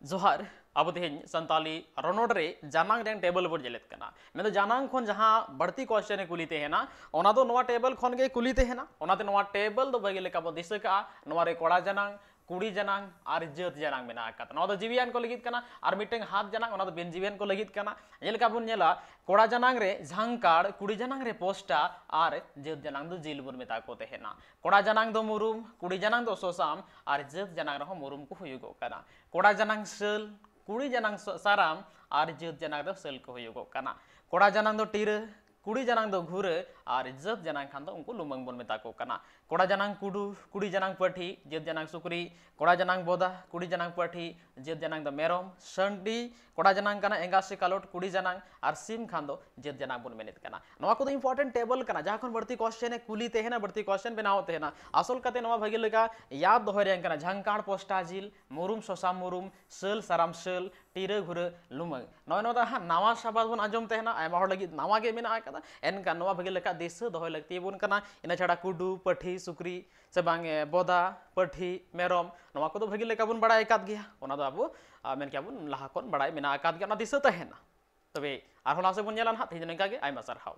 जोहार अब तेहन संताली रनोड रे जानांग रेन टेबल पर जेलेत कना मैं तो जानांग खन जहां बढ़ती क्वेश्चन कुलीते है ना ओना तो नवा टेबल खन के कुलीते है ना ओनाते नवा टेबल दो बगे लेका बो दिसे का नवा रे कोड़ा जानांग कुड़ी जानांग और जत जानांग मेना आका नवा तो जीवियान को लगित कना और मिटेंग हाथ जानांग ओना तो बेन जीवियान को लगित कना जेलेका बुन नेला कोड़ा जानांग रे झांकाड़ कुड़ी जानांग रे पोस्टा और जत जानांग दो जिल बुन मेता को तेहना कोड़ा जानांग दो मुरुम कुड़ी जानांग दो सोसाम और जत जानांग रहो मुरुम को हुयुगो कना कोड़ा जानांग सल कुड़ी जानांग साराम और जत जानांग दो सल को हुयुगो कना कोड़ा जानांग दो टीर कुड़ी जानांग दो घुरे और जत जानांग खान दो उनको लुमंग बोन मेता को कना कोड़ा जानांग कुडू कुड़ी जानांग पठी जत जानांग सुकरी कोड़ा जानांग बोदा कुड़ी जानांग पठी जत जानांग दो मेरम संडी कोड़ा जानांग कना एंगा से कालोट कुड़ी जानांग और सिम खान दो जत जानांग बोन मेनित कना नवा को इंपॉर्टेंट टेबल कना जहां खन बढ़ती क्वेश्चन कुली ते है ना बढ़ती क्वेश्चन बनावते है ना असल कते नवा भगे लेका याद दोहरे रेंग कना झांकाड़ पोस्टा जिल मुरुम सोसा मुरुम सल साराम सल टीरे घुरे लुमंग नवा नवा हा नवा शब्द बोन आजम ते है ना आयमा हर लगी नवा के मेना कदा एनका नवा भगे लेका दिस दोहय लगती बोन कना इना छाड़ा कुडू पठी सुकरी से बांगे बोदा पठी मेरम नवा को तो भगे लेका बोन बड़ा एकाद गया ओना दो आबो मेन क्या बोन लाहा कोन बड़ा मेना एकाद गया ना दिस ते है ना तबे आर होला से बोन नेला ना तेजन का के आयमा सरहाव।